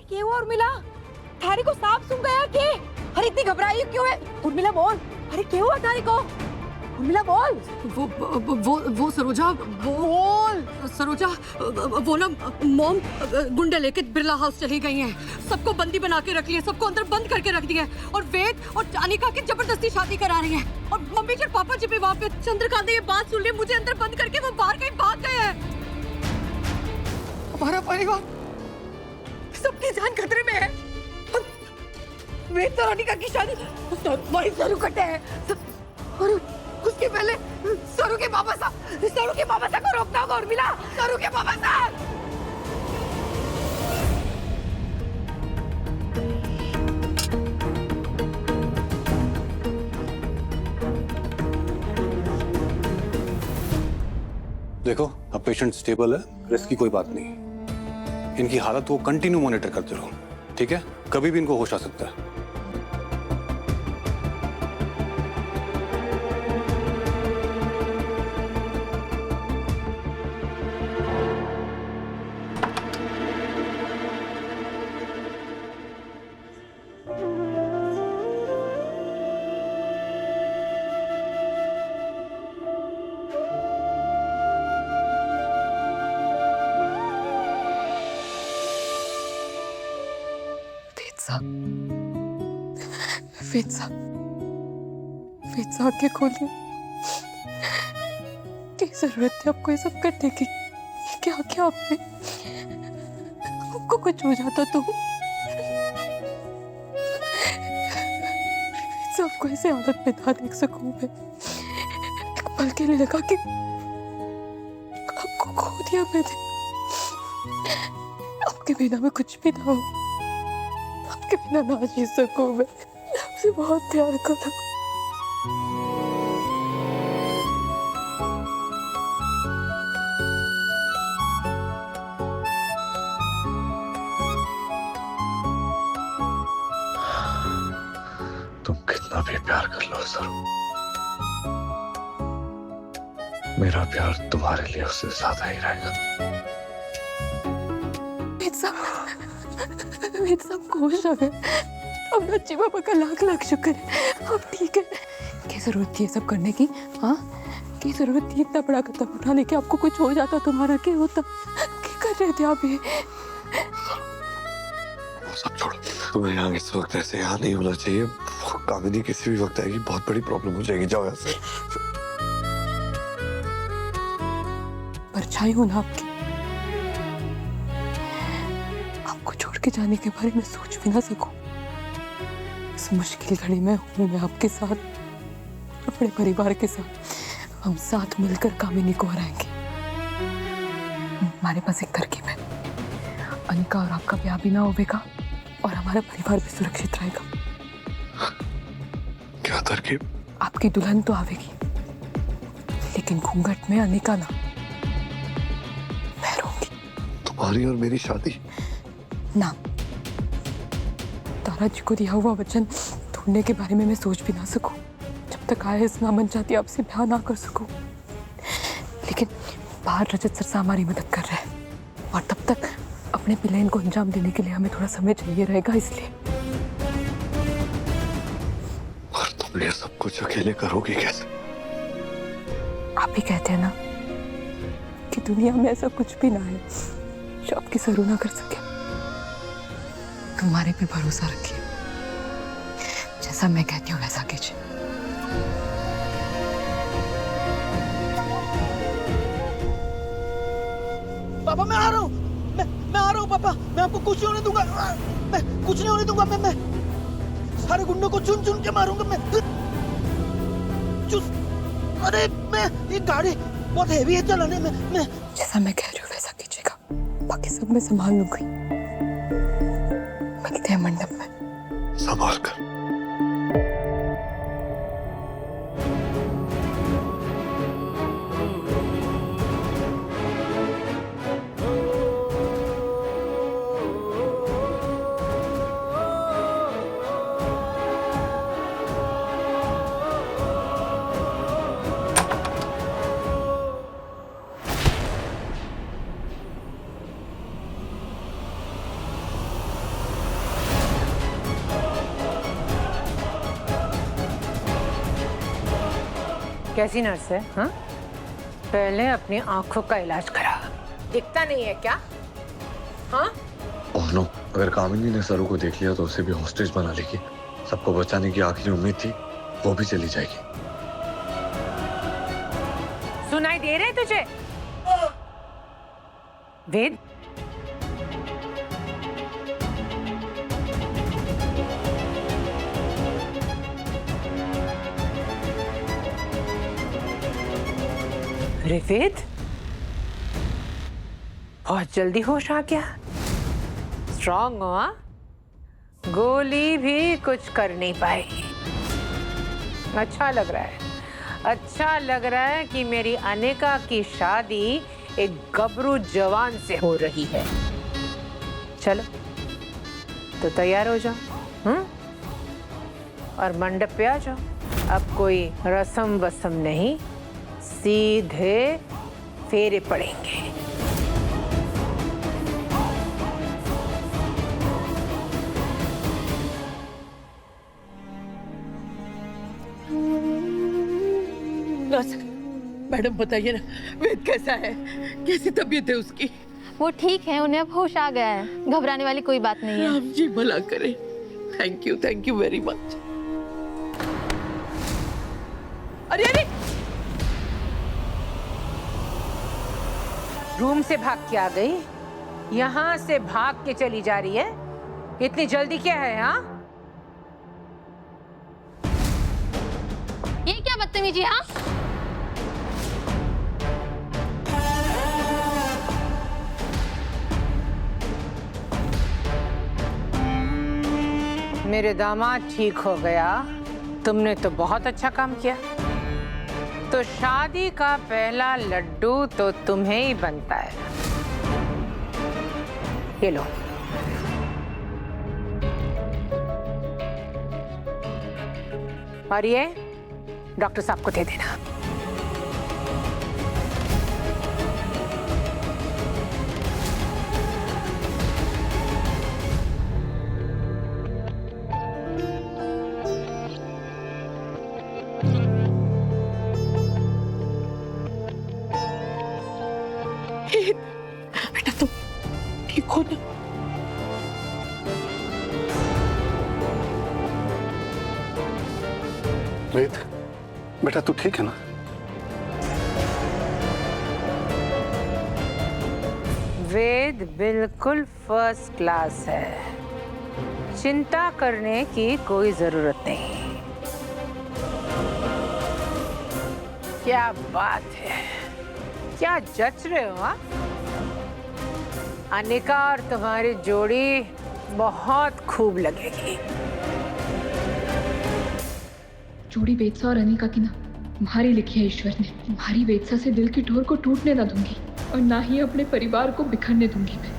क्या हुआ उर्मिला? थारी को सांप सूंघ गया के? अरे इतनी घबराई क्यों है? उर्मिला बोल। अरे क्या हुआ थारी को? उर्मिला बोल। वो सरोजा, बोल सरोजा, वो ना मॉम गुंडे लेके बिरला हाउस चली गई हैं। सबको बंदी बना के रख लिया, सबको अंदर बंद करके रख दिया है और वेद और अनिका की जबरदस्ती शादी करा रही हैं। और मम्मी और पापा जी भी वहाँ पे। चंद्रकांत ने ये बात सुन ली, मुझे अंदर बंद करके वो बाहर कहीं भाग गए हैं। हमारा परिवार, सबकी जान खतरे में है। वेद और अनिका की शादी वही सरू कटे हैं और उसके पहले सरू के पापा सा को रोकना होगा उर्मिला। सरू के पापा सा। देखो अब पेशेंट स्टेबल है, रिस्क की कोई बात नहीं। इनकी हालत को कंटिन्यू मॉनिटर करते रहो, ठीक है? कभी भी इनको होश आ सकता है। वेद साहब के खोलिए। क्या जरूरत थी आपको ये सब करने की? क्या क्या आपने? आपको कुछ हो जाता तो? वेद साहब को ऐसे हालत में ना देख सकूं मैं। एक पल के लिए लगा कि आपको खो दिया मैंने। आपके बिना मैं कुछ भी ना हो, आपके बिना ना जी सकूं मैं। आपसे बहुत प्यार करता हूं। तुम कितना भी प्यार कर लो सरू, मेरा प्यार तुम्हारे लिए उससे ज्यादा ही रहेगा। वेद साहब खुश हो गए। अब बच्चे पापा का लाख लाख शुक्र है। अब ठीक है। क्या जरूरत थी ये सब करने की? हाँ, क्या जरूरत थी इतना बड़ा कदम उठाने की? आपको कुछ हो जाता तुम्हारा क्या होता? क्या कर रहे थे आप ये? वो सब छोड़ो, तुम्हें यहाँ इस वक्त ऐसे यहाँ नहीं होना चाहिए। कामिनी किसी भी वक्त आएगी, बहुत बड़ी प्रॉब्लम हो जाएगी। जाओ यहाँ से। परछाई हूं ना आपकी। आपको छोड़ के जाने के बारे में सोच भी ना सकूं। इस मुश्किल घड़ी में हूं मैं आपके साथ, अपने परिवार के साथ। हम साथ मिलकर कामिनी को हराएंगे। हमारे पास एक तरकीब है। अनिका और आपका ब्याह भी ना होगा और हमारा परिवार भी सुरक्षित रहेगा। क्या तरकीब? आपकी दुल्हन तो आवेगी, लेकिन घूंघट में अनिका ना, मैं रहूंगी। तुम्हारी और मेरी शादी ना, तारा जी को दिया हुआ वचन तोड़ने के बारे में मैं सोच भी ना सकूं। जब तक आए इस नामन चाहती आपसे ब्याह ना कर सकूं। लेकिन बाहर रजत सरसा हमारी मदद कर रहे हैं और तब तक अपने प्लान को अंजाम देने के लिए हमें थोड़ा समय चाहिए रहेगा। इसलिए और तुम ये सब कुछ अकेले करोगी कैसे? आप ही कहते हैं ना कि दुनिया में ऐसा कुछ भी ना है जो आपकी सरू ना कर सके। तुम्हारे पे भरोसा रखिए, जैसा मैं कहती हूँ वैसा कीजिए। पापा मैं आ रहा हूँ, मैं आ रहा हूँ पापा। मैं आपको कुछ नहीं होने दूंगा, मैं कुछ नहीं होने दूंगा। मैं सारे गुंडों को चुन चुन के मारूंगा। मैं अरे मैं, ये गाड़ी बहुत हेवी है चलाने में। मैं जैसा मैं कह रही हूँ वैसा कीजिएगा, बाकी सब मैं संभाल लूंगी। मिलते हैं मंडप में। संभाल कर। कैसी नर्स है? हाँ, पहले अपनी आंखों का इलाज करा। दिखता नहीं है क्या? हाँ, ओह नो, अगर कामिनी ने सरू को देख लिया तो उसे भी हॉस्टेज बना लेगी। सबको बचाने की आखिरी उम्मीद थी, वो भी चली जाएगी। सुनाई दे रहे तुझे? वेद, अरे वेद, बहुत जल्दी होश आ गया। स्ट्रॉन्ग हो, हाँ? गोली भी कुछ कर नहीं पाएगी। अच्छा लग रहा है, अच्छा लग रहा है कि मेरी अनिका की शादी एक गबरू जवान से हो रही है। चलो तो तैयार हो जाओ, और मंडप पे आ जाओ। अब कोई रस्म वसम नहीं, सीधे फेरे पड़ेंगे। मैडम बताइए ना, वेद कैसा है? कैसी तबीयत है उसकी? वो ठीक है, उन्हें अब होश आ गया है। घबराने वाली कोई बात नहीं है। राम जी भला करे। Thank you very much. अरे अरे, रूम से भाग के आ गई, यहाँ से भाग के चली जा रही है। इतनी जल्दी क्या है? हाँ, ये क्या बदतमीजी? हाँ, मेरे दामाद ठीक हो गया, तुमने तो बहुत अच्छा काम किया। तो शादी का पहला लड्डू तो तुम्हें ही बनता है। ये लो। और ये डॉक्टर साहब को दे देना। बेटा तुम ठीक हो ना? वेद, बेटा तू ठीक है ना? वेद बिल्कुल फर्स्ट क्लास है, चिंता करने की कोई जरूरत नहीं। क्या बात है, क्या जच रहे हो? हाँ? अनिका और तुम्हारी जोड़ी बहुत खूब लगेगी। जोड़ी वेदसा और अनिका की ना तुम्हारी लिखी है ईश्वर ने। तुम्हारी वेदसा से दिल की डोर को टूटने ना दूंगी और ना ही अपने परिवार को बिखरने दूंगी मैं।